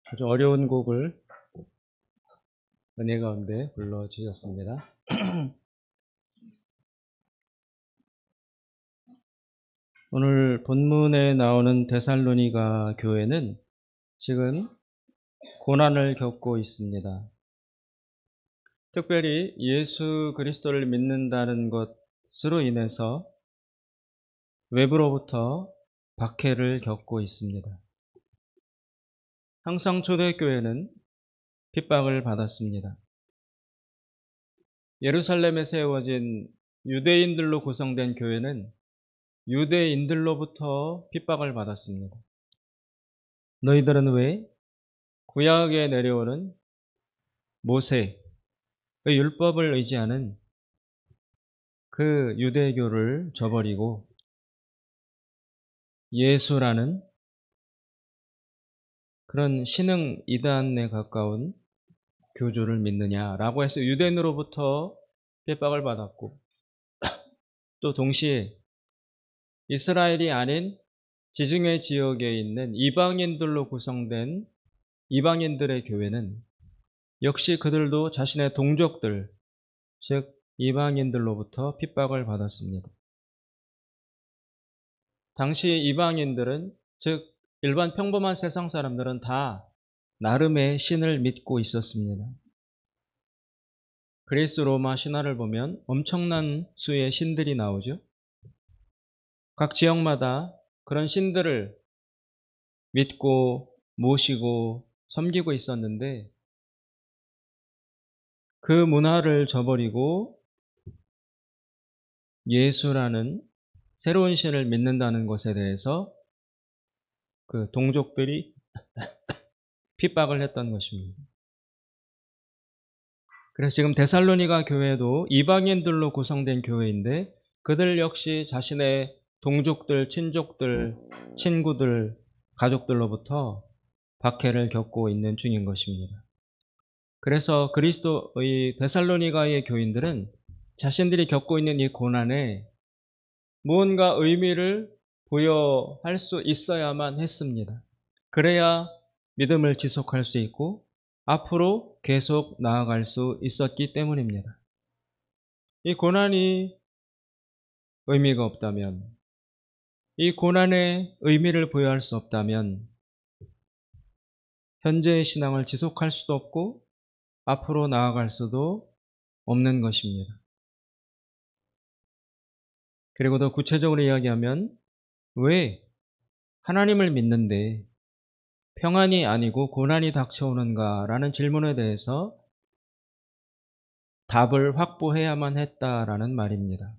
아주 어려운 곡을 은혜 가운데 불러주셨습니다. 오늘 본문에 나오는 데살로니가 교회는 지금 고난을 겪고 있습니다. 특별히 예수 그리스도를 믿는다는 것으로 인해서 외부로부터 박해를 겪고 있습니다. 항상 초대교회는 핍박을 받았습니다. 예루살렘에 세워진 유대인들로 구성된 교회는 유대인들로부터 핍박을 받았습니다. 너희들은 왜 구약에 내려오는 모세의 율법을 의지하는 그 유대교를 저버리고 예수라는 그런 신흥 이단에 가까운 교주를 믿느냐라고 해서 유대인으로부터 핍박을 받았고, 또 동시에 이스라엘이 아닌 지중해 지역에 있는 이방인들로 구성된 이방인들의 교회는 역시 그들도 자신의 동족들, 즉 이방인들로부터 핍박을 받았습니다. 당시 이방인들은, 즉 일반 평범한 세상 사람들은 다 나름의 신을 믿고 있었습니다. 그리스 로마 신화를 보면 엄청난 수의 신들이 나오죠. 각 지역마다 그런 신들을 믿고 모시고 섬기고 있었는데, 그 문화를 저버리고 예수라는 새로운 신을 믿는다는 것에 대해서 그 동족들이 핍박을 했던 것입니다. 그래서 지금 데살로니가 교회도 이방인들로 구성된 교회인데, 그들 역시 자신의 동족들, 친족들, 친구들, 가족들로부터 박해를 겪고 있는 중인 것입니다. 그래서 그리스도의 데살로니가의 교인들은 자신들이 겪고 있는 이 고난에 무언가 의미를 부여할 수 있어야만 했습니다. 그래야 믿음을 지속할 수 있고 앞으로 계속 나아갈 수 있었기 때문입니다. 이 고난이 의미가 없다면, 이 고난에 의미를 부여할 수 없다면 현재의 신앙을 지속할 수도 없고 앞으로 나아갈 수도 없는 것입니다. 그리고 더 구체적으로 이야기하면, 왜 하나님을 믿는데 평안이 아니고 고난이 닥쳐오는가라는 질문에 대해서 답을 확보해야만 했다라는 말입니다.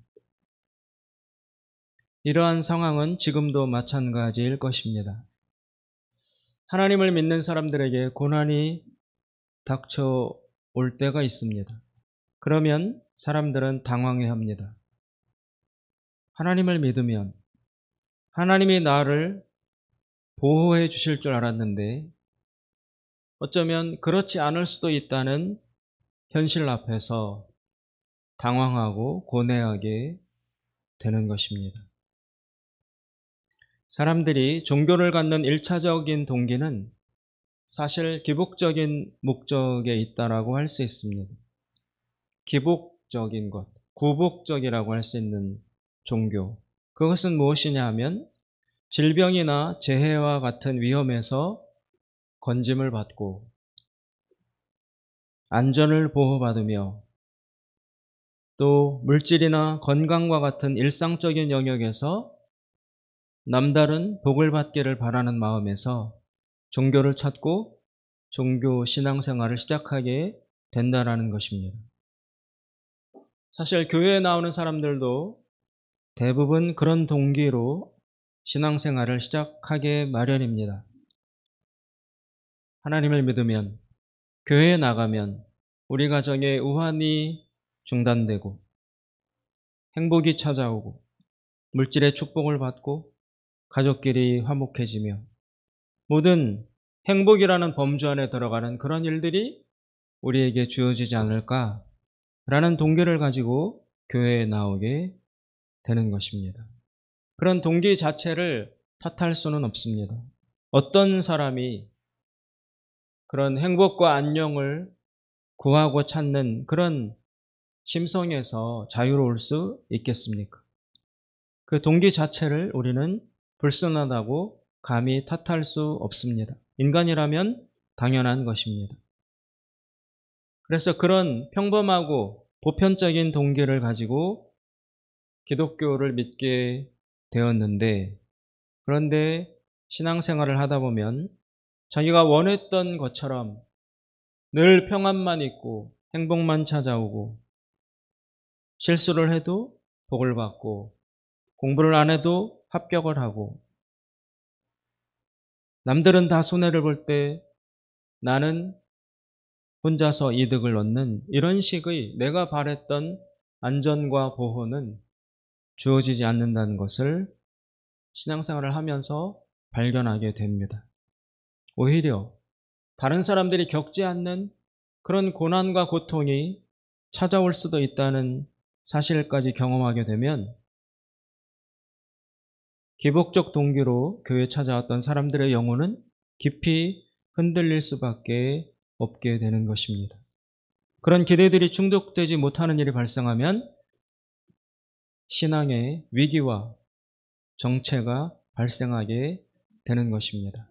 이러한 상황은 지금도 마찬가지일 것입니다. 하나님을 믿는 사람들에게 고난이 닥쳐올 때가 있습니다. 그러면 사람들은 당황해합니다. 하나님을 믿으면 하나님이 나를 보호해 주실 줄 알았는데 어쩌면 그렇지 않을 수도 있다는 현실 앞에서 당황하고 고뇌하게 되는 것입니다. 사람들이 종교를 갖는 1차적인 동기는 사실 기복적인 목적에 있다라고 할 수 있습니다. 기복적인 것, 구복적이라고 할 수 있는 종교. 그것은 무엇이냐 하면 질병이나 재해와 같은 위험에서 건짐을 받고 안전을 보호받으며 또 물질이나 건강과 같은 일상적인 영역에서 남다른 복을 받기를 바라는 마음에서 종교를 찾고 종교 신앙생활을 시작하게 된다라는 것입니다. 사실 교회에 나오는 사람들도 대부분 그런 동기로 신앙생활을 시작하게 마련입니다. 하나님을 믿으면, 교회에 나가면 우리 가정의 우환이 중단되고 행복이 찾아오고 물질의 축복을 받고 가족끼리 화목해지며 모든 행복이라는 범주 안에 들어가는 그런 일들이 우리에게 주어지지 않을까라는 동기를 가지고 교회에 나오게 되는 것입니다. 그런 동기 자체를 탓할 수는 없습니다. 어떤 사람이 그런 행복과 안녕을 구하고 찾는 그런 심성에서 자유로울 수 있겠습니까? 그 동기 자체를 우리는 불순하다고 감히 탓할 수 없습니다. 인간이라면 당연한 것입니다. 그래서 그런 평범하고 보편적인 동기를 가지고 기독교를 믿게 되었는데, 그런데 신앙생활을 하다 보면 자기가 원했던 것처럼 늘 평안만 있고 행복만 찾아오고, 실수를 해도 복을 받고 공부를 안 해도 합격을 하고, 남들은 다 손해를 볼 때 나는 혼자서 이득을 얻는 이런 식의 내가 바랬던 안전과 보호는 주어지지 않는다는 것을 신앙생활을 하면서 발견하게 됩니다. 오히려 다른 사람들이 겪지 않는 그런 고난과 고통이 찾아올 수도 있다는 사실까지 경험하게 되면 기복적 동기로 교회에 찾아왔던 사람들의 영혼은 깊이 흔들릴 수밖에 없게 되는 것입니다. 그런 기대들이 충족되지 못하는 일이 발생하면 신앙의 위기와 정체가 발생하게 되는 것입니다.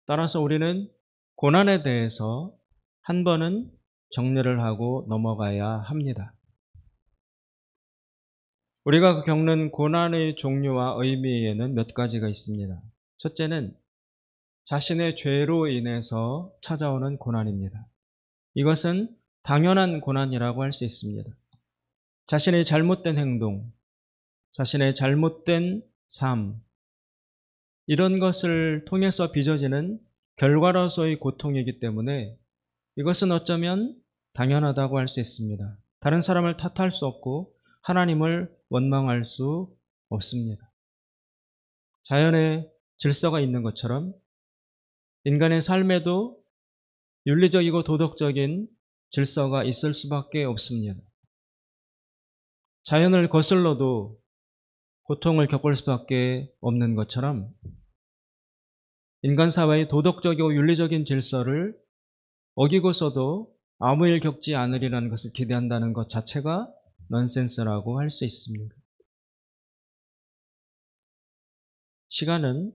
따라서 우리는 고난에 대해서 한 번은 정리를 하고 넘어가야 합니다. 우리가 겪는 고난의 종류와 의미에는 몇 가지가 있습니다. 첫째는 자신의 죄로 인해서 찾아오는 고난입니다. 이것은 당연한 고난이라고 할 수 있습니다. 자신의 잘못된 행동, 자신의 잘못된 삶, 이런 것을 통해서 빚어지는 결과로서의 고통이기 때문에 이것은 어쩌면 당연하다고 할 수 있습니다. 다른 사람을 탓할 수 없고 하나님을 원망할 수 없습니다. 자연의 질서가 있는 것처럼 인간의 삶에도 윤리적이고 도덕적인 질서가 있을 수밖에 없습니다. 자연을 거슬러도 고통을 겪을 수밖에 없는 것처럼 인간 사회의 도덕적이고 윤리적인 질서를 어기고서도 아무 일 겪지 않으리라는 것을 기대한다는 것 자체가 넌센스라고 할 수 있습니다. 시간은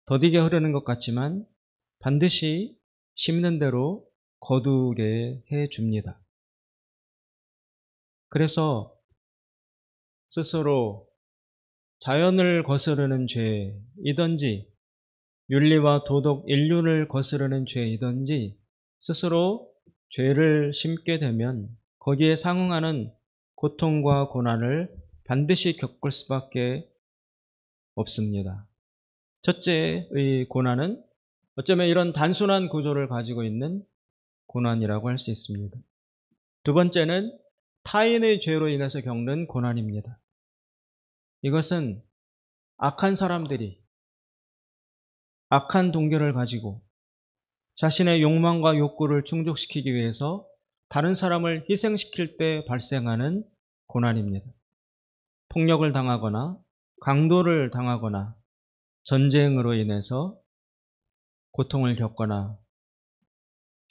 더디게 흐르는 것 같지만 반드시 심는 대로 거두게 해줍니다. 그래서 스스로 자연을 거스르는 죄이든지 윤리와 도덕, 인륜을 거스르는 죄이든지 스스로 죄를 심게 되면 거기에 상응하는 고통과 고난을 반드시 겪을 수밖에 없습니다. 첫째의 고난은 어쩌면 이런 단순한 구조를 가지고 있는 고난이라고 할 수 있습니다. 두 번째는 타인의 죄로 인해서 겪는 고난입니다. 이것은 악한 사람들이 악한 동기를 가지고 자신의 욕망과 욕구를 충족시키기 위해서 다른 사람을 희생시킬 때 발생하는 고난입니다. 폭력을 당하거나 강도를 당하거나 전쟁으로 인해서 고통을 겪거나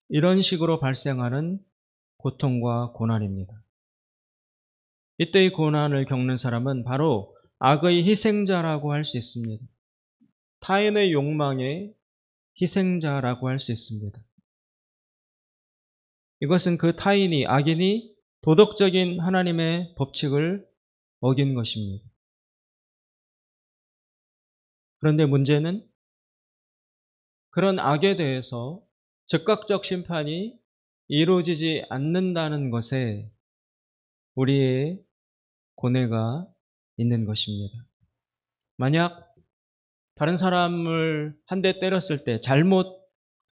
이런 식으로 발생하는 고통과 고난입니다. 이때의 고난을 겪는 사람은 바로 악의 희생자라고 할 수 있습니다. 타인의 욕망의 희생자라고 할 수 있습니다. 이것은 그 타인이, 악인이 도덕적인 하나님의 법칙을 어긴 것입니다. 그런데 문제는 그런 악에 대해서 즉각적 심판이 이루어지지 않는다는 것에 우리의 고뇌가 있는 것입니다. 만약 다른 사람을 한 대 때렸을 때,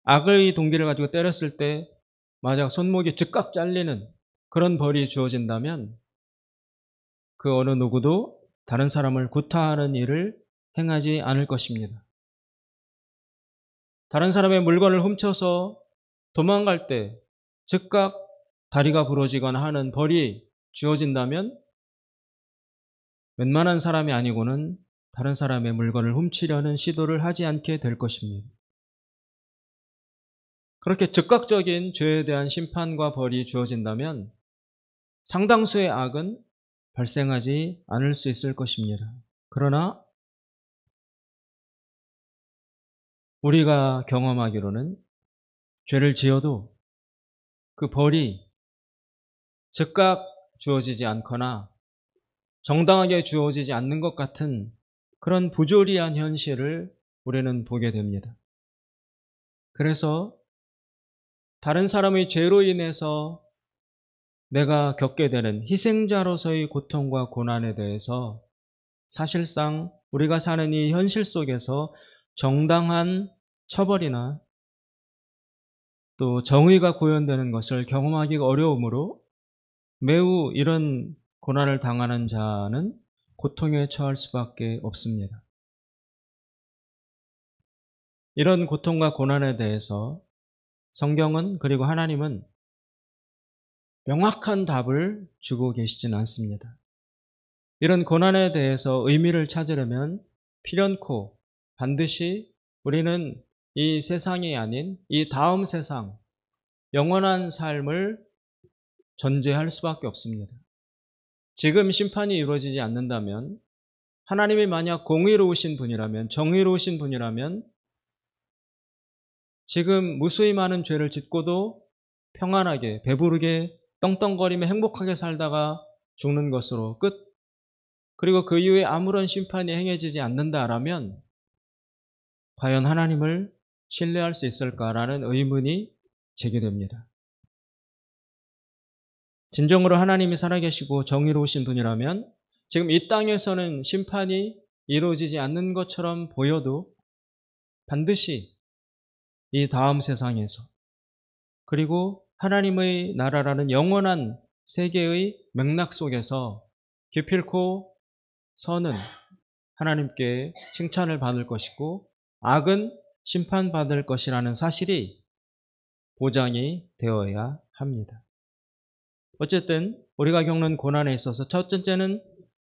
악의 동기를 가지고 때렸을 때 만약 손목이 즉각 잘리는 그런 벌이 주어진다면 그 어느 누구도 다른 사람을 구타하는 일을 행하지 않을 것입니다. 다른 사람의 물건을 훔쳐서 도망갈 때 즉각 다리가 부러지거나 하는 벌이 주어진다면 웬만한 사람이 아니고는 다른 사람의 물건을 훔치려는 시도를 하지 않게 될 것입니다. 그렇게 즉각적인 죄에 대한 심판과 벌이 주어진다면 상당수의 악은 발생하지 않을 수 있을 것입니다. 그러나 우리가 경험하기로는 죄를 지어도 그 벌이 즉각 주어지지 않거나 정당하게 주어지지 않는 것 같은 그런 부조리한 현실을 우리는 보게 됩니다. 그래서 다른 사람의 죄로 인해서 내가 겪게 되는 희생자로서의 고통과 고난에 대해서 사실상 우리가 사는 이 현실 속에서 정당한 처벌이나 또 정의가 구현되는 것을 경험하기가 어려우므로 매우 이런 고난을 당하는 자는 고통에 처할 수밖에 없습니다. 이런 고통과 고난에 대해서 성경은 그리고 하나님은 명확한 답을 주고 계시진 않습니다. 이런 고난에 대해서 의미를 찾으려면 필연코 반드시 우리는 이 세상이 아닌 이 다음 세상, 영원한 삶을 전제할 수밖에 없습니다. 지금 심판이 이루어지지 않는다면, 하나님이 만약 공의로우신 분이라면, 정의로우신 분이라면 지금 무수히 많은 죄를 짓고도 평안하게 배부르게 떵떵거리며 행복하게 살다가 죽는 것으로 끝, 그리고 그 이후에 아무런 심판이 행해지지 않는다라면 과연 하나님을 신뢰할 수 있을까라는 의문이 제기됩니다. 진정으로 하나님이 살아계시고 정의로우신 분이라면 지금 이 땅에서는 심판이 이루어지지 않는 것처럼 보여도 반드시 이 다음 세상에서, 그리고 하나님의 나라라는 영원한 세계의 맥락 속에서 기필코 선은 하나님께 칭찬을 받을 것이고 악은 심판받을 것이라는 사실이 보장이 되어야 합니다. 어쨌든 우리가 겪는 고난에 있어서 첫 번째는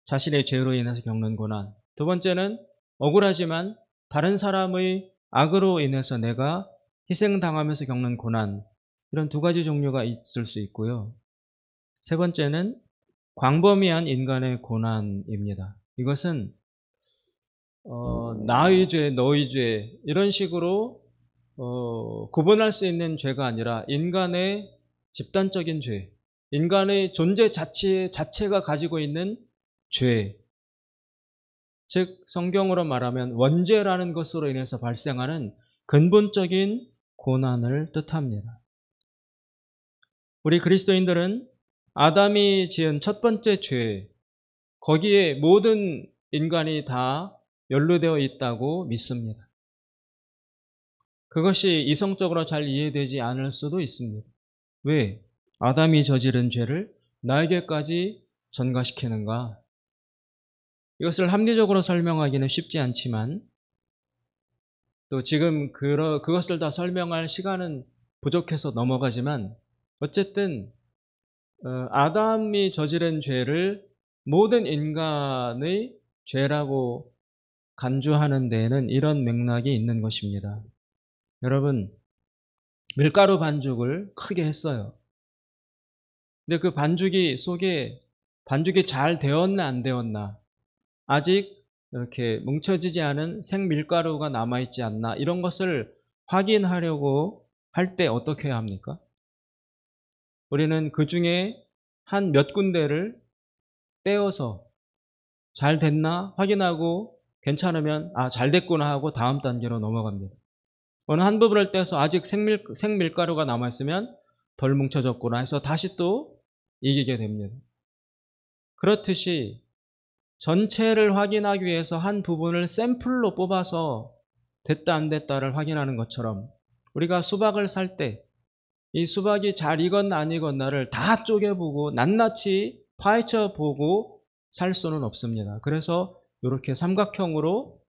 자신의 죄로 인해서 겪는 고난, 두 번째는 억울하지만 다른 사람의 악으로 인해서 내가 희생당하면서 겪는 고난, 이런 두 가지 종류가 있을 수 있고요. 세 번째는 광범위한 인간의 고난입니다. 이것은 나의 죄, 너의 죄 이런 식으로 구분할 수 있는 죄가 아니라 인간의 집단적인 죄, 인간의 존재 자체가 가지고 있는 죄, 즉 성경으로 말하면 원죄라는 것으로 인해서 발생하는 근본적인 고난을 뜻합니다. 우리 그리스도인들은 아담이 지은 첫 번째 죄, 거기에 모든 인간이 다 연루되어 있다고 믿습니다. 그것이 이성적으로 잘 이해되지 않을 수도 있습니다. 왜 아담이 저지른 죄를 나에게까지 전가시키는가? 이것을 합리적으로 설명하기는 쉽지 않지만 또 지금 그것을 다 설명할 시간은 부족해서 넘어가지만 어쨌든 아담이 저지른 죄를 모든 인간의 죄라고 간주하는 데에는 이런 맥락이 있는 것입니다. 여러분, 밀가루 반죽을 크게 했어요. 근데 그 반죽이 속에 반죽이 잘 되었나 안 되었나, 아직 이렇게 뭉쳐지지 않은 생밀가루가 남아있지 않나, 이런 것을 확인하려고 할 때 어떻게 해야 합니까? 우리는 그 중에 한 몇 군데를 떼어서 잘 됐나 확인하고 괜찮으면 잘 됐구나 하고 다음 단계로 넘어갑니다. 어느 한 부분을 떼서 아직 생밀가루가 남아있으면 덜 뭉쳐졌구나 해서 다시 또 이기게 됩니다. 그렇듯이 전체를 확인하기 위해서 한 부분을 샘플로 뽑아서 됐다 안 됐다를 확인하는 것처럼 우리가 수박을 살 때 이 수박이 잘 익었나 안 익었나를 다 쪼개보고 낱낱이 파헤쳐보고 살 수는 없습니다. 그래서 이렇게 삼각형으로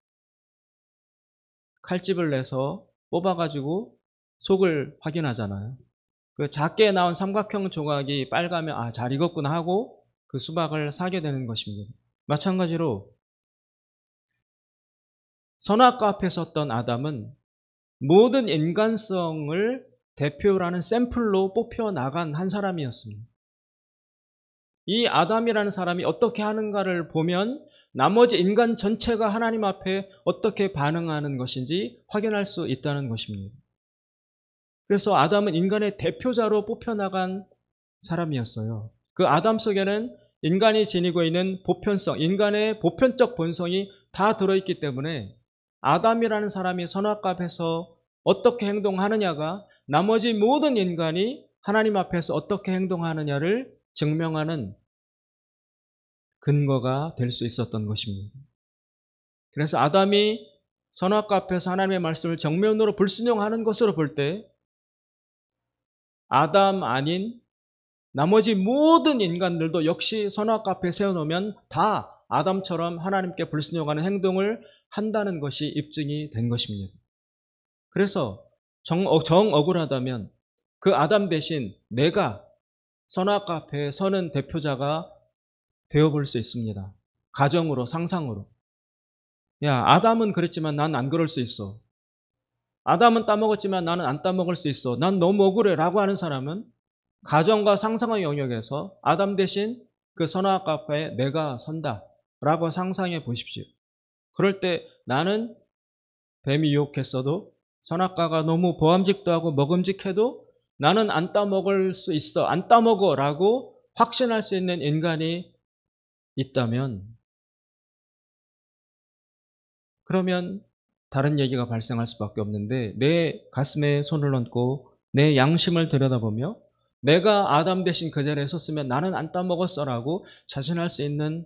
칼집을 내서 뽑아가지고 속을 확인하잖아요. 그 작게 나온 삼각형 조각이 빨가면 잘 익었구나 하고 그 수박을 사게 되는 것입니다. 마찬가지로 선악과 앞에 섰던 아담은 모든 인간성을 대표라는 샘플로 뽑혀 나간 한 사람이었습니다. 이 아담이라는 사람이 어떻게 하는가를 보면 나머지 인간 전체가 하나님 앞에 어떻게 반응하는 것인지 확인할 수 있다는 것입니다. 그래서 아담은 인간의 대표자로 뽑혀나간 사람이었어요. 그 아담 속에는 인간이 지니고 있는 보편성, 인간의 보편적 본성이 다 들어있기 때문에 아담이라는 사람이 선악과 앞에서 어떻게 행동하느냐가 나머지 모든 인간이 하나님 앞에서 어떻게 행동하느냐를 증명하는 근거가 될 수 있었던 것입니다. 그래서 아담이 선악과 앞에서 하나님의 말씀을 정면으로 불순종하는 것으로 볼 때 아담 아닌 나머지 모든 인간들도 역시 선악과 앞에 세워놓으면 다 아담처럼 하나님께 불순종하는 행동을 한다는 것이 입증이 된 것입니다. 그래서 억울하다면 그 아담 대신 내가 선악과 앞에 서는 대표자가 되어볼 수 있습니다. 가정으로, 상상으로. 야, 아담은 그랬지만 난 안 그럴 수 있어. 아담은 따먹었지만 나는 안 따먹을 수 있어. 난 너무 억울해 라고 하는 사람은 가정과 상상의 영역에서 아담 대신 그 선악과 앞에 내가 선다 라고 상상해 보십시오. 그럴 때 나는 뱀이 유혹했어도 선악과가 너무 보암직도 하고 먹음직해도 나는 안 따먹을 수 있어. 안 따먹어 라고 확신할 수 있는 인간이 있다면 그러면 다른 얘기가 발생할 수밖에 없는데 내 가슴에 손을 얹고 내 양심을 들여다보며 내가 아담 대신 그 자리에 섰으면 나는 안 따먹었어 라고 자신할 수 있는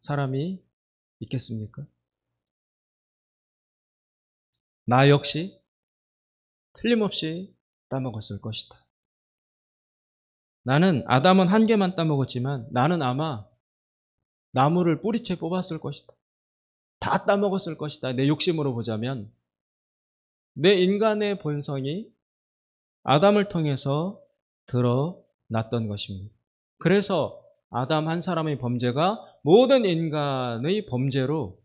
사람이 있겠습니까? 나 역시 틀림없이 따먹었을 것이다. 아담은 한 개만 따먹었지만 나는 아마 나무를 뿌리채 뽑았을 것이다. 다 따먹었을 것이다. 내 욕심으로 보자면 내 인간의 본성이 아담을 통해서 드러났던 것입니다. 그래서 아담 한 사람의 범죄가 모든 인간의 범죄로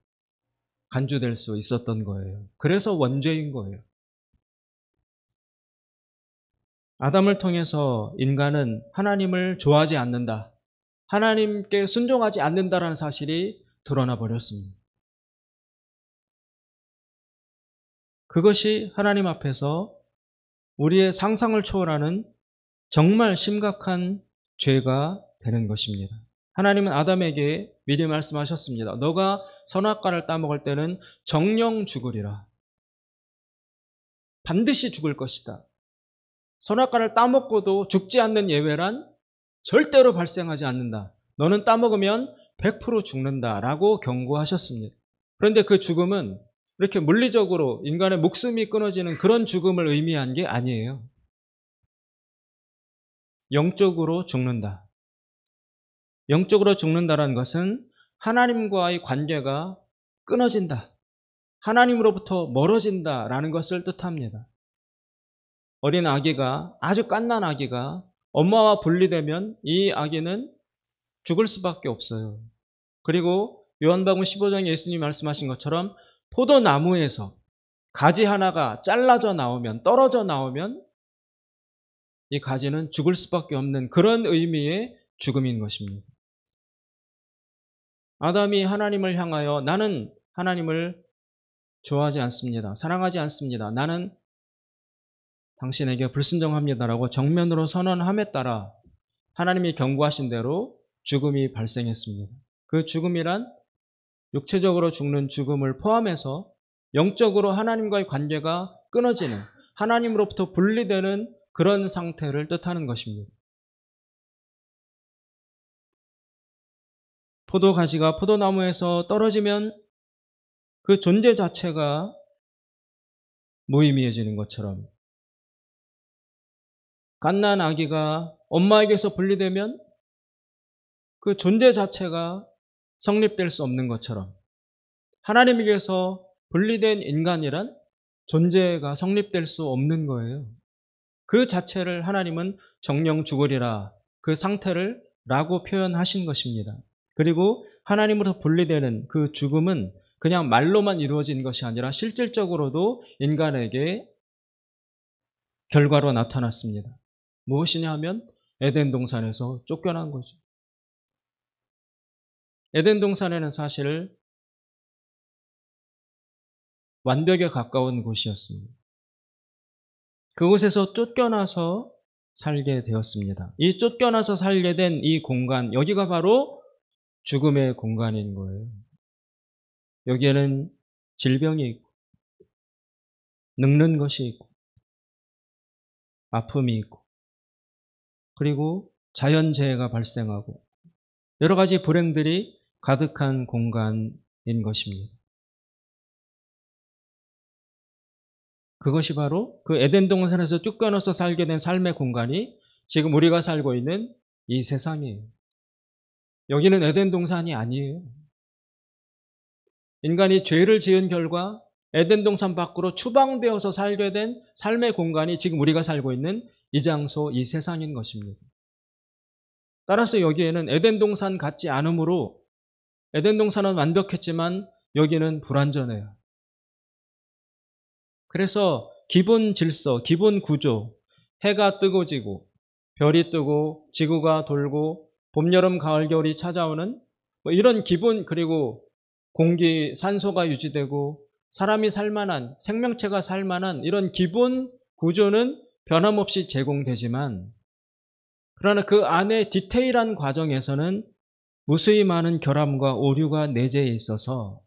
간주될 수 있었던 거예요. 그래서 원죄인 거예요. 아담을 통해서 인간은 하나님을 좋아하지 않는다. 하나님께 순종하지 않는다라는 사실이 드러나 버렸습니다. 그것이 하나님 앞에서 우리의 상상을 초월하는 정말 심각한 죄가 되는 것입니다. 하나님은 아담에게 미리 말씀하셨습니다. 너가 선악과를 따먹을 때는 정령 죽으리라. 반드시 죽을 것이다. 선악과를 따먹고도 죽지 않는 예외란 절대로 발생하지 않는다. 너는 따먹으면 100% 죽는다라고 경고하셨습니다. 그런데 그 죽음은 이렇게 물리적으로 인간의 목숨이 끊어지는 그런 죽음을 의미한 게 아니에요. 영적으로 죽는다. 영적으로 죽는다는 것은 하나님과의 관계가 끊어진다. 하나님으로부터 멀어진다라는 것을 뜻합니다. 어린 아기가, 아주 갓난 아기가 엄마와 분리되면 이 아기는 죽을 수밖에 없어요. 그리고 요한복음 15장에 예수님이 말씀하신 것처럼 포도나무에서 가지 하나가 잘라져 나오면, 떨어져 나오면 이 가지는 죽을 수밖에 없는 그런 의미의 죽음인 것입니다. 아담이 하나님을 향하여 나는 하나님을 좋아하지 않습니다. 사랑하지 않습니다. 나는 당신에게 불순종합니다라고 정면으로 선언함에 따라 하나님이 경고하신 대로 죽음이 발생했습니다. 그 죽음이란 육체적으로 죽는 죽음을 포함해서 영적으로 하나님과의 관계가 끊어지는, 하나님으로부터 분리되는 그런 상태를 뜻하는 것입니다. 포도가지가 포도나무에서 떨어지면 그 존재 자체가 무의미해지는 것처럼 갓난 아기가 엄마에게서 분리되면 그 존재 자체가 성립될 수 없는 것처럼 하나님에게서 분리된 인간이란 존재가 성립될 수 없는 거예요. 그 자체를 하나님은 정령 죽으리라, 그 상태를 라고 표현하신 것입니다. 그리고 하나님으로부터 분리되는 그 죽음은 그냥 말로만 이루어진 것이 아니라 실질적으로도 인간에게 결과로 나타났습니다. 무엇이냐 하면 에덴 동산에서 쫓겨난 거죠. 에덴 동산에는 사실 완벽에 가까운 곳이었습니다. 그곳에서 쫓겨나서 살게 되었습니다. 이 쫓겨나서 살게 된 이 공간, 여기가 바로 죽음의 공간인 거예요. 여기에는 질병이 있고, 늙는 것이 있고, 아픔이 있고, 그리고 자연재해가 발생하고, 여러 가지 불행들이 가득한 공간인 것입니다. 그것이 바로 그 에덴 동산에서 쫓겨나서 살게 된 삶의 공간이 지금 우리가 살고 있는 이 세상이에요. 여기는 에덴 동산이 아니에요. 인간이 죄를 지은 결과 에덴 동산 밖으로 추방되어서 살게 된 삶의 공간이 지금 우리가 살고 있는 이 장소, 이 세상인 것입니다. 따라서 여기에는 에덴 동산 같지 않으므로 에덴 동산은 완벽했지만 여기는 불완전해요. 그래서 기본 질서, 기본 구조, 해가 뜨고 지고 별이 뜨고 지구가 돌고 봄, 여름, 가을, 겨울이 찾아오는 이런 기본, 그리고 공기, 산소가 유지되고 사람이 살만한, 생명체가 살만한 이런 기본 구조는 변함없이 제공되지만, 그러나 그 안에 디테일한 과정에서는 무수히 많은 결함과 오류가 내재해 있어서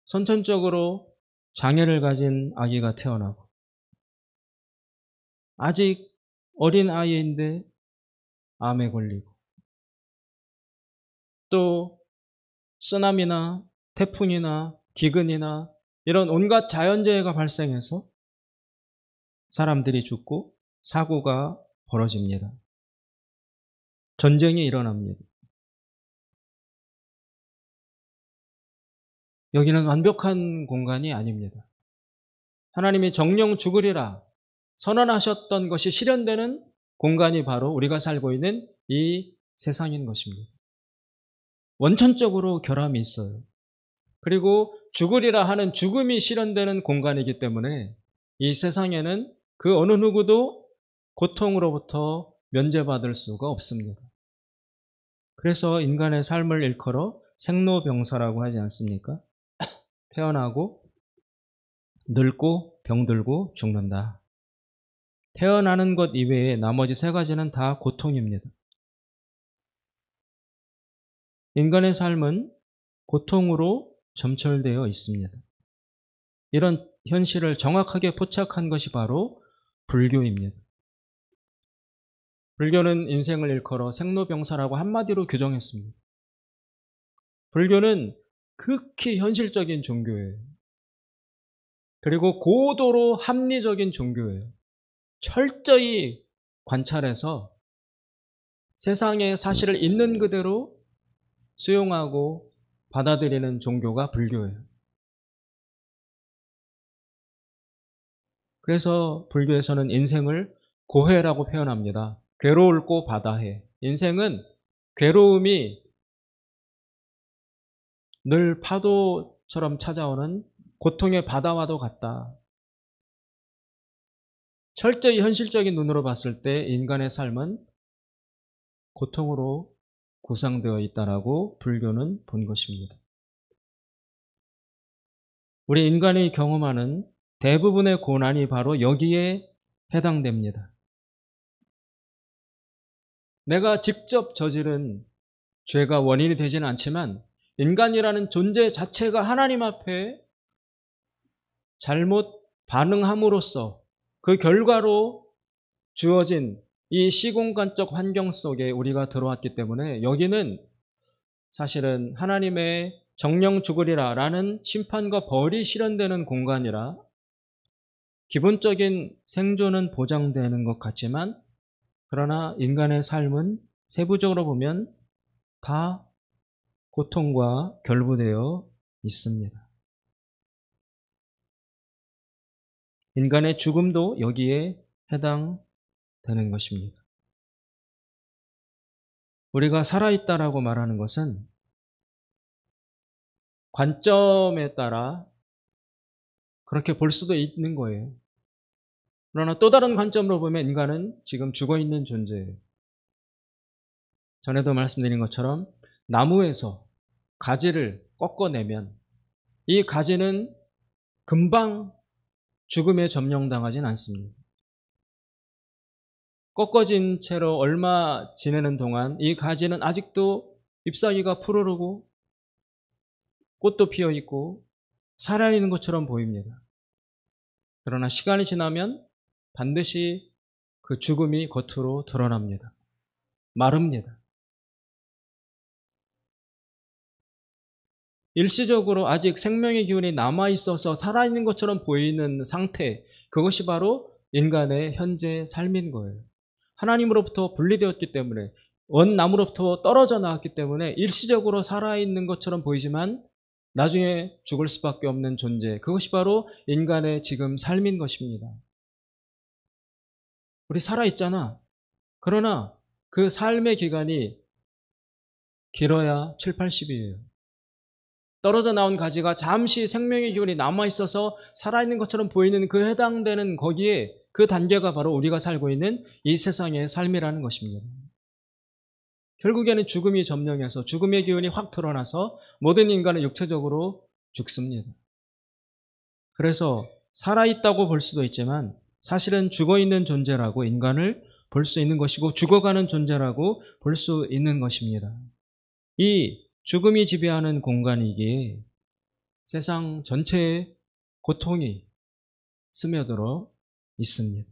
선천적으로 장애를 가진 아기가 태어나고, 아직 어린 아이인데 암에 걸리고, 또 쓰나미나 태풍이나 기근이나 이런 온갖 자연재해가 발생해서 사람들이 죽고 사고가 벌어집니다. 전쟁이 일어납니다. 여기는 완벽한 공간이 아닙니다. 하나님이 정령 죽으리라 선언하셨던 것이 실현되는 공간이 바로 우리가 살고 있는 이 세상인 것입니다. 원천적으로 결함이 있어요. 그리고 죽으리라 하는 죽음이 실현되는 공간이기 때문에 이 세상에는 그 어느 누구도 고통으로부터 면제받을 수가 없습니다. 그래서 인간의 삶을 일컬어 생로병사라고 하지 않습니까? 태어나고 늙고 병들고 죽는다. 태어나는 것 이외에 나머지 세 가지는 다 고통입니다. 인간의 삶은 고통으로 점철되어 있습니다. 이런 현실을 정확하게 포착한 것이 바로 불교입니다. 불교는 인생을 일컬어 생로병사라고 한마디로 규정했습니다. 불교는 극히 현실적인 종교예요. 그리고 고도로 합리적인 종교예요. 철저히 관찰해서 세상의 사실을 있는 그대로 수용하고 받아들이는 종교가 불교예요. 그래서 불교에서는 인생을 고해라고 표현합니다. 괴로울고 바다해. 인생은 괴로움이 늘 파도처럼 찾아오는 고통의 바다와도 같다. 철저히 현실적인 눈으로 봤을 때 인간의 삶은 고통으로 구성되어 있다라고 불교는 본 것입니다. 우리 인간이 경험하는 대부분의 고난이 바로 여기에 해당됩니다. 내가 직접 저지른 죄가 원인이 되지는 않지만 인간이라는 존재 자체가 하나님 앞에 잘못 반응함으로써 그 결과로 주어진 이 시공간적 환경 속에 우리가 들어왔기 때문에 여기는 사실은 하나님의 정령 죽으리라 라는 심판과 벌이 실현되는 공간이라 기본적인 생존은 보장되는 것 같지만, 그러나 인간의 삶은 세부적으로 보면 다 고통과 결부되어 있습니다. 인간의 죽음도 여기에 해당되는 것입니다. 우리가 살아있다라고 말하는 것은 관점에 따라 그렇게 볼 수도 있는 거예요. 그러나 또 다른 관점으로 보면 인간은 지금 죽어있는 존재예요. 전에도 말씀드린 것처럼 나무에서 가지를 꺾어내면 이 가지는 금방 죽음에 점령당하진 않습니다. 꺾어진 채로 얼마 지내는 동안 이 가지는 아직도 잎사귀가 푸르르고 꽃도 피어있고 살아있는 것처럼 보입니다. 그러나 시간이 지나면 반드시 그 죽음이 겉으로 드러납니다. 마릅니다. 일시적으로 아직 생명의 기운이 남아있어서 살아있는 것처럼 보이는 상태, 그것이 바로 인간의 현재 삶인 거예요. 하나님으로부터 분리되었기 때문에, 원나무로부터 떨어져 나왔기 때문에 일시적으로 살아있는 것처럼 보이지만 나중에 죽을 수밖에 없는 존재, 그것이 바로 인간의 지금 삶인 것입니다. 우리 살아있잖아. 그러나 그 삶의 기간이 길어야 7, 80이에요. 떨어져 나온 가지가 잠시 생명의 기운이 남아있어서 살아있는 것처럼 보이는 그 해당되는 거기에 그 단계가 바로 우리가 살고 있는 이 세상의 삶이라는 것입니다. 결국에는 죽음이 점령해서 죽음의 기운이 확 드러나서 모든 인간은 육체적으로 죽습니다. 그래서 살아있다고 볼 수도 있지만 사실은 죽어있는 존재라고 인간을 볼 수 있는 것이고 죽어가는 존재라고 볼 수 있는 것입니다. 이 죽음이 지배하는 공간이기에 세상 전체에 고통이 스며들어 있습니다.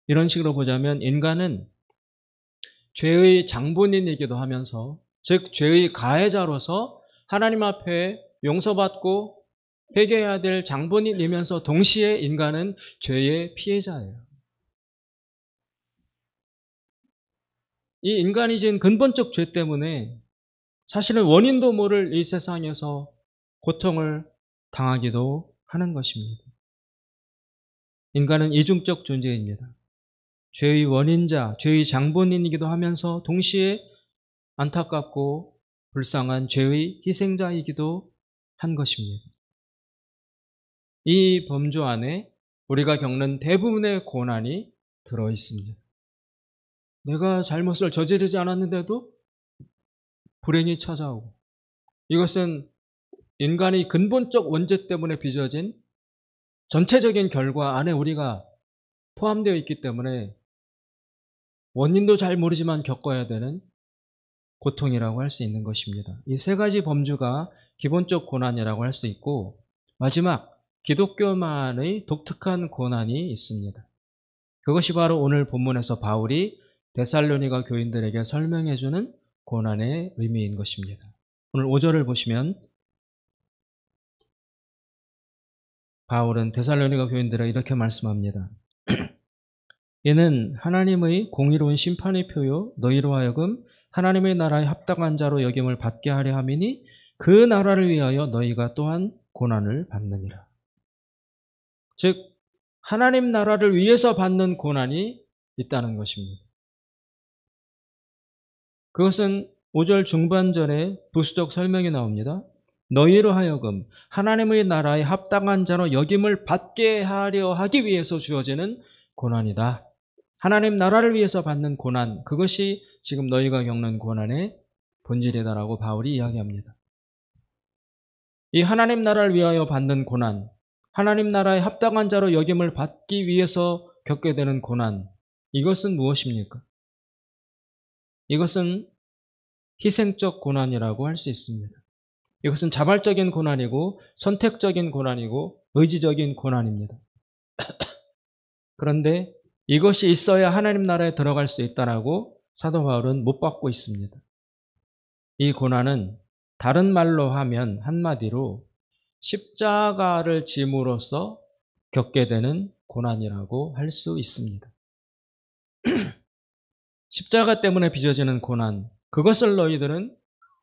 이런 식으로 보자면 인간은 죄의 장본인이기도 하면서, 즉 죄의 가해자로서 하나님 앞에 용서받고 회개해야 될 장본인이면서 동시에 인간은 죄의 피해자예요. 이 인간이 지은 근본적 죄 때문에 사실은 원인도 모를 이 세상에서 고통을 당하기도 하는 것입니다. 인간은 이중적 존재입니다. 죄의 원인자, 죄의 장본인이기도 하면서 동시에 안타깝고 불쌍한 죄의 희생자이기도 한 것입니다. 이 범주 안에 우리가 겪는 대부분의 고난이 들어 있습니다. 내가 잘못을 저지르지 않았는데도 불행이 찾아오고, 이것은 인간의 근본적 원죄 때문에 빚어진 전체적인 결과 안에 우리가 포함되어 있기 때문에 원인도 잘 모르지만 겪어야 되는 고통이라고 할 수 있는 것입니다. 이 세 가지 범주가 기본적 고난이라고 할 수 있고, 마지막 기독교만의 독특한 고난이 있습니다. 그것이 바로 오늘 본문에서 바울이 데살로니가 교인들에게 설명해 주는 고난의 의미인 것입니다. 오늘 5절을 보시면 바울은 데살로니가 교인들에게 이렇게 말씀합니다. 이는 하나님의 공의로운 심판의 표요 너희로 하여금 하나님의 나라에 합당한 자로 여김을 받게 하려 함이니 그 나라를 위하여 너희가 또한 고난을 받느니라. 즉 하나님 나라를 위해서 받는 고난이 있다는 것입니다. 그것은 5절 중반절에 부수적 설명이 나옵니다. 너희로 하여금 하나님의 나라에 합당한 자로 여김을 받게 하려 하기 위해서 주어지는 고난이다. 하나님 나라를 위해서 받는 고난, 그것이 지금 너희가 겪는 고난의 본질이다라고 바울이 이야기합니다. 이 하나님 나라를 위하여 받는 고난, 하나님 나라에 합당한 자로 여김을 받기 위해서 겪게 되는 고난, 이것은 무엇입니까? 이것은 희생적 고난이라고 할 수 있습니다. 이것은 자발적인 고난이고 선택적인 고난이고 의지적인 고난입니다. 그런데 이것이 있어야 하나님 나라에 들어갈 수 있다라고 사도 바울은 못 받고 있습니다. 이 고난은 다른 말로 하면 한마디로 십자가를 짐으로써 겪게 되는 고난이라고 할 수 있습니다. 십자가 때문에 빚어지는 고난, 그것을 너희들은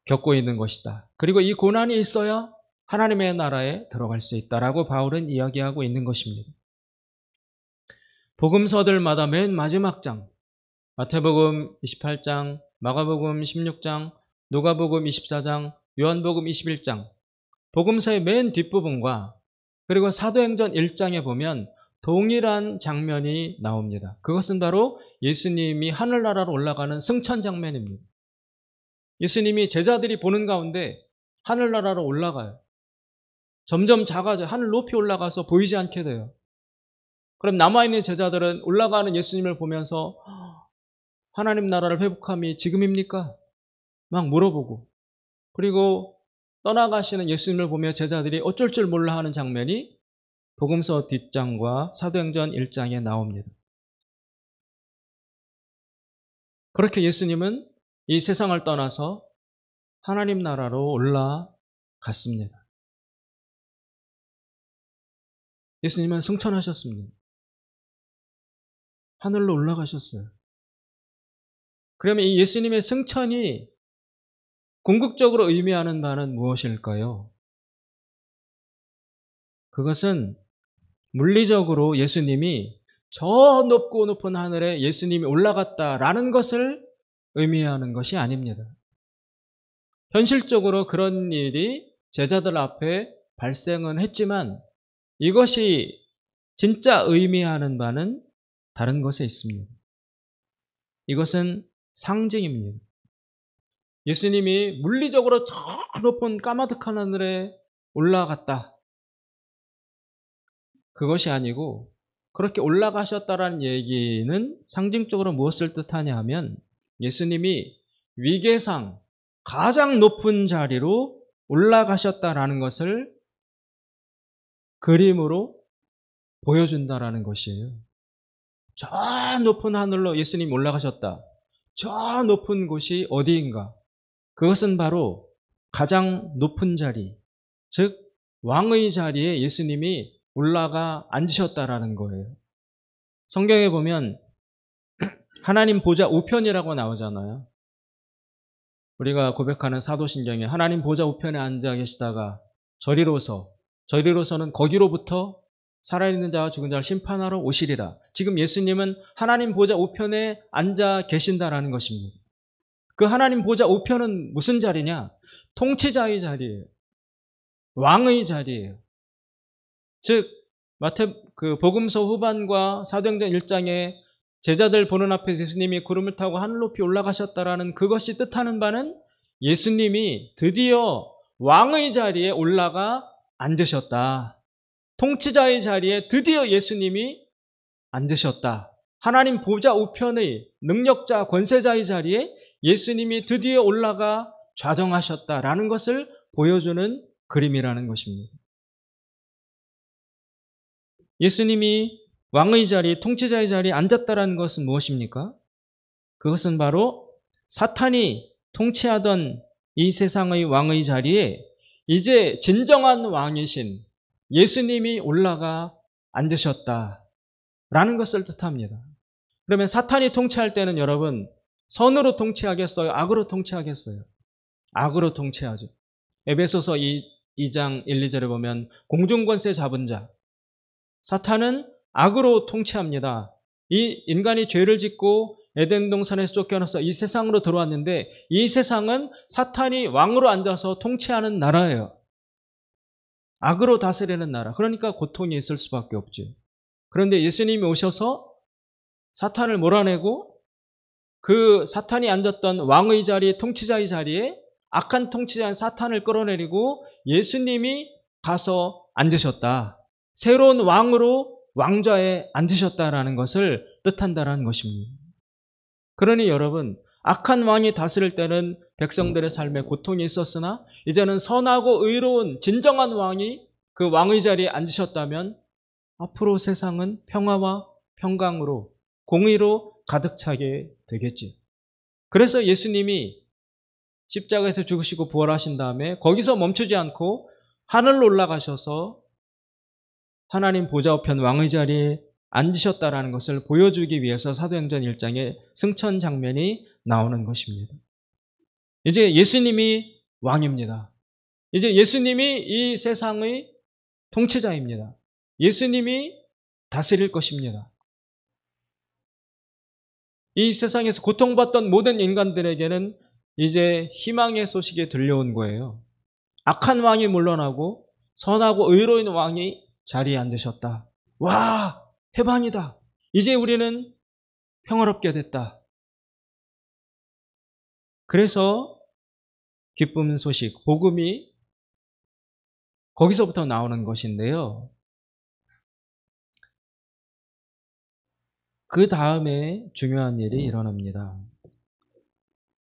겪고 있는 것이다. 그리고 이 고난이 있어야 하나님의 나라에 들어갈 수 있다라고 바울은 이야기하고 있는 것입니다. 복음서들마다 맨 마지막 장, 마태복음 28장, 마가복음 16장, 누가복음 24장, 요한복음 21장, 복음서의 맨 뒷부분과 그리고 사도행전 1장에 보면 동일한 장면이 나옵니다. 그것은 바로 예수님이 하늘나라로 올라가는 승천 장면입니다. 예수님이 제자들이 보는 가운데 하늘나라로 올라가요. 점점 작아져요. 하늘 높이 올라가서 보이지 않게 돼요. 그럼 남아있는 제자들은 올라가는 예수님을 보면서 하나님 나라를 회복함이 지금입니까? 막 물어보고, 그리고 떠나가시는 예수님을 보며 제자들이 어쩔 줄 몰라 하는 장면이 복음서 뒷장과 사도행전 1장에 나옵니다. 그렇게 예수님은 이 세상을 떠나서 하나님 나라로 올라갔습니다. 예수님은 승천하셨습니다. 하늘로 올라가셨어요. 그러면 이 예수님의 승천이 궁극적으로 의미하는 바는 무엇일까요? 그것은 물리적으로 예수님이 저 높고 높은 하늘에 예수님이 올라갔다라는 것을 의미하는 것이 아닙니다. 현실적으로 그런 일이 제자들 앞에 발생은 했지만 이것이 진짜 의미하는 바는 다른 것에 있습니다. 이것은 상징입니다. 예수님이 물리적으로 저 높은 까마득한 하늘에 올라갔다. 그것이 아니고 그렇게 올라가셨다라는 얘기는 상징적으로 무엇을 뜻하냐 하면 예수님이 위계상 가장 높은 자리로 올라가셨다라는 것을 그림으로 보여준다라는 것이에요. 저 높은 하늘로 예수님이 올라가셨다. 저 높은 곳이 어디인가? 그것은 바로 가장 높은 자리, 즉 왕의 자리에 예수님이 올라가 앉으셨다라는 거예요. 성경에 보면 하나님 보좌 우편이라고 나오잖아요. 우리가 고백하는 사도신경에 하나님 보좌 우편에 앉아 계시다가 저리로서는 거기로부터 살아있는 자와 죽은 자를 심판하러 오시리라. 지금 예수님은 하나님 보좌 우편에 앉아 계신다라는 것입니다. 그 하나님 보좌 우편은 무슨 자리냐? 통치자의 자리예요. 왕의 자리예요. 즉 복음서 후반과 사도행전 1장에 제자들 보는 앞에서 예수님이 구름을 타고 하늘 높이 올라가셨다라는 그것이 뜻하는 바는 예수님이 드디어 왕의 자리에 올라가 앉으셨다. 통치자의 자리에 드디어 예수님이 앉으셨다. 하나님 보좌 우편의 능력자, 권세자의 자리에 예수님이 드디어 올라가 좌정하셨다라는 것을 보여주는 그림이라는 것입니다. 예수님이 왕의 자리, 통치자의 자리에 앉았다라는 것은 무엇입니까? 그것은 바로 사탄이 통치하던 이 세상의 왕의 자리에 이제 진정한 왕이신 예수님이 올라가 앉으셨다라는 것을 뜻합니다. 그러면 사탄이 통치할 때는 여러분 선으로 통치하겠어요? 악으로 통치하겠어요? 악으로 통치하죠. 에베소서 2장 1, 2절에 보면 공중권세 잡은 자, 사탄은 악으로 통치합니다. 이 인간이 죄를 짓고 에덴 동산에서 쫓겨나서 이 세상으로 들어왔는데 이 세상은 사탄이 왕으로 앉아서 통치하는 나라예요. 악으로 다스리는 나라. 그러니까 고통이 있을 수밖에 없죠. 그런데 예수님이 오셔서 사탄을 몰아내고 그 사탄이 앉았던 왕의 자리, 통치자의 자리에 악한 통치자인 사탄을 끌어내리고 예수님이 가서 앉으셨다. 새로운 왕으로 왕좌에 앉으셨다라는 것을 뜻한다라는 것입니다. 그러니 여러분, 악한 왕이 다스릴 때는 백성들의 삶에 고통이 있었으나 이제는 선하고 의로운 진정한 왕이 그 왕의 자리에 앉으셨다면 앞으로 세상은 평화와 평강으로 공의로 가득 차게 되겠지. 그래서 예수님이 십자가에서 죽으시고 부활하신 다음에 거기서 멈추지 않고 하늘로 올라가셔서 하나님 보좌 우편 왕의 자리에 앉으셨다라는 것을 보여주기 위해서 사도행전 1장에 승천 장면이 나오는 것입니다. 이제 예수님이 왕입니다. 이제 예수님이 이 세상의 통치자입니다. 예수님이 다스릴 것입니다. 이 세상에서 고통받던 모든 인간들에게는 이제 희망의 소식이 들려온 거예요. 악한 왕이 물러나고 선하고 의로운 왕이 자리에 앉으셨다. 와, 해방이다. 이제 우리는 평화롭게 됐다. 그래서 기쁨 소식, 복음이 거기서부터 나오는 것인데요. 그 다음에 중요한 일이 일어납니다.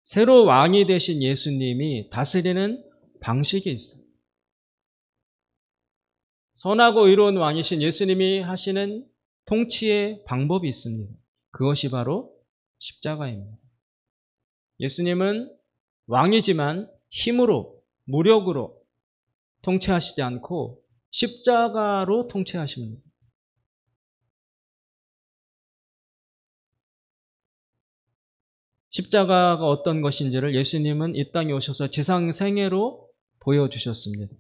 새로 왕이 되신 예수님이 다스리는 방식이 있어요. 선하고 의로운 왕이신 예수님이 하시는 통치의 방법이 있습니다. 그것이 바로 십자가입니다. 예수님은 왕이지만 힘으로, 무력으로 통치하시지 않고 십자가로 통치하십니다. 십자가가 어떤 것인지를 예수님은 이 땅에 오셔서 지상생애로 보여주셨습니다.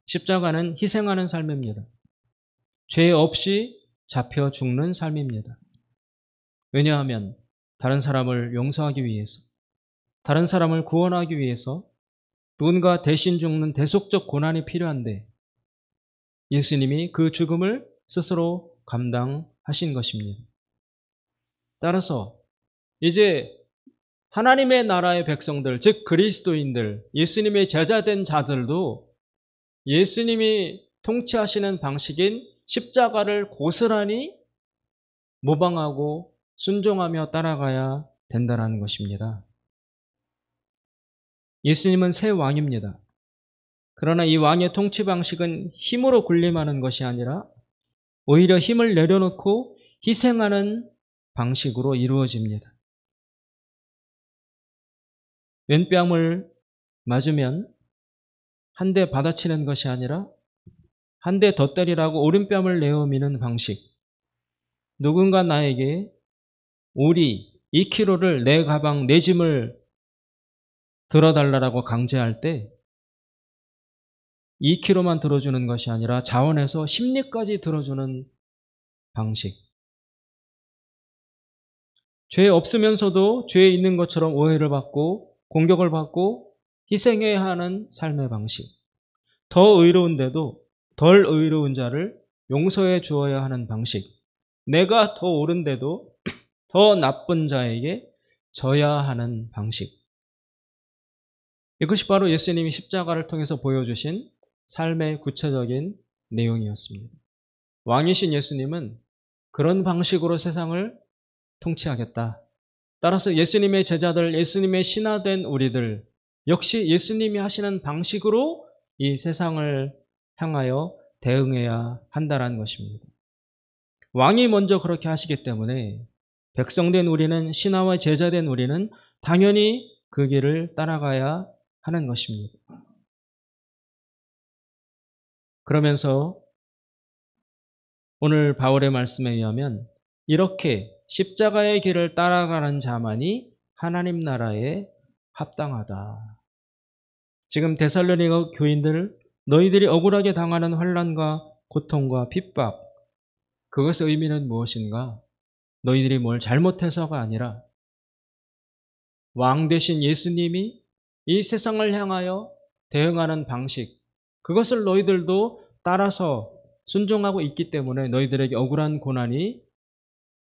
십자가는 희생하는 삶입니다. 죄 없이 잡혀 죽는 삶입니다. 왜냐하면 다른 사람을 용서하기 위해서, 다른 사람을 구원하기 위해서 누군가 대신 죽는 대속적 고난이 필요한데 예수님이 그 죽음을 스스로 감당하신 것입니다. 따라서 이제 하나님의 나라의 백성들, 즉 그리스도인들, 예수님의 제자된 자들도 예수님이 통치하시는 방식인 십자가를 고스란히 모방하고 순종하며 따라가야 된다는 것입니다. 예수님은 새 왕입니다. 그러나 이 왕의 통치 방식은 힘으로 군림하는 것이 아니라 오히려 힘을 내려놓고 희생하는 방식으로 이루어집니다. 왼뺨을 맞으면 한 대 받아치는 것이 아니라 한 대 더 때리라고 오른뺨을 내어미는 방식. 누군가 나에게 오리 2kg를 내 가방, 내 짐을 들어달라고 강제할 때 2kg만 들어주는 것이 아니라 자원해서 10리까지 들어주는 방식. 죄 없으면서도 죄에 있는 것처럼 오해를 받고 공격을 받고 희생해야 하는 삶의 방식. 더 의로운데도 덜 의로운 자를 용서해 주어야 하는 방식. 내가 더 옳은데도 더 나쁜 자에게 져야 하는 방식. 이것이 바로 예수님이 십자가를 통해서 보여주신 삶의 구체적인 내용이었습니다. 왕이신 예수님은 그런 방식으로 세상을 통치하겠다. 따라서 예수님의 제자들, 예수님의 신하된 우리들 역시 예수님이 하시는 방식으로 이 세상을 향하여 대응해야 한다는 것입니다. 왕이 먼저 그렇게 하시기 때문에 백성된 우리는, 신하와 제자된 우리는 당연히 그 길을 따라가야 하는 것입니다. 그러면서 오늘 바울의 말씀에 의하면 이렇게 십자가의 길을 따라가는 자만이 하나님 나라에 합당하다. 지금 데살로니가 교인들, 너희들이 억울하게 당하는 환난과 고통과 핍박, 그것의 의미는 무엇인가? 너희들이 뭘 잘못해서가 아니라 왕 대신 예수님이 이 세상을 향하여 대응하는 방식, 그것을 너희들도 따라서 순종하고 있기 때문에 너희들에게 억울한 고난이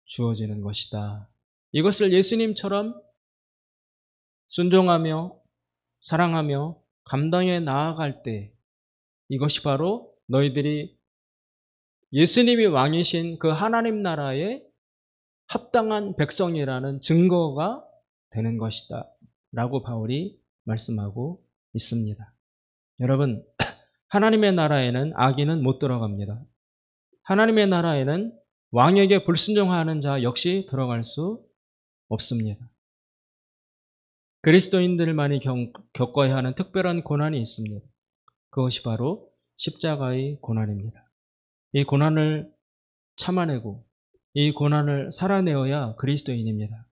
주어지는 것이다. 이것을 예수님처럼 순종하며 사랑하며 감당해 나아갈 때 이것이 바로 너희들이 예수님이 왕이신 그 하나님 나라의 합당한 백성이라는 증거가 되는 것이다 라고 바울이 말씀하고 있습니다. 여러분, 하나님의 나라에는 악인은 못 들어갑니다. 하나님의 나라에는 왕에게 불순종하는 자 역시 들어갈 수 없습니다. 그리스도인들만이 겪어야 하는 특별한 고난이 있습니다. 그것이 바로 십자가의 고난입니다. 이 고난을 참아내고 이 고난을 살아내어야 그리스도인입니다.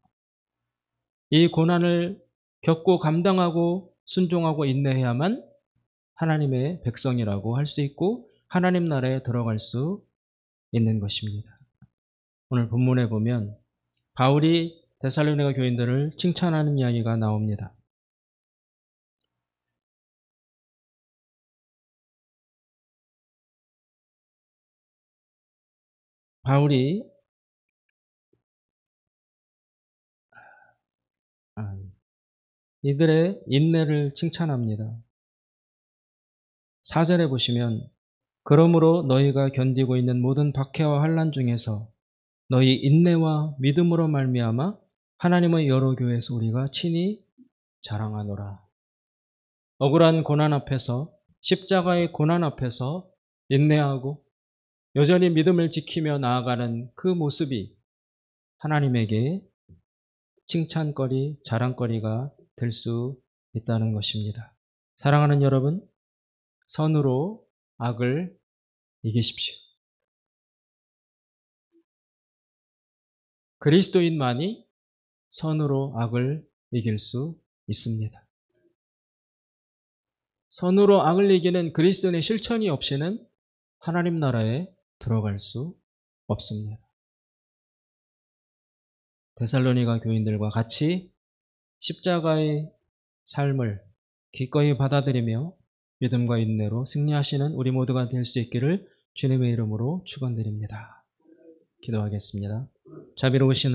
이 고난을 겪고 감당하고 순종하고 인내해야만 하나님의 백성이라고 할 수 있고 하나님 나라에 들어갈 수 있는 것입니다. 오늘 본문에 보면 바울이 데살로니가 교인들을 칭찬하는 이야기가 나옵니다. 바울이 이들의 인내를 칭찬합니다. 4절에 보시면 그러므로 너희가 견디고 있는 모든 박해와 환난 중에서 너희 인내와 믿음으로 말미암아 하나님의 여러 교회에서 우리가 친히 자랑하노라. 억울한 고난 앞에서, 십자가의 고난 앞에서 인내하고 여전히 믿음을 지키며 나아가는 그 모습이 하나님에게 칭찬거리, 자랑거리가 될 수 있다는 것입니다. 사랑하는 여러분, 선으로 악을 이기십시오. 그리스도인만이 선으로 악을 이길 수 있습니다. 선으로 악을 이기는 그리스도인의 실천이 없이는 하나님 나라에 들어갈 수 없습니다. 데살로니가 교인들과 같이 십자가의 삶을 기꺼이 받아들이며 믿음과 인내로 승리하시는 우리 모두가 될 수 있기를 주님의 이름으로 축원드립니다. 기도하겠습니다. 자비로우신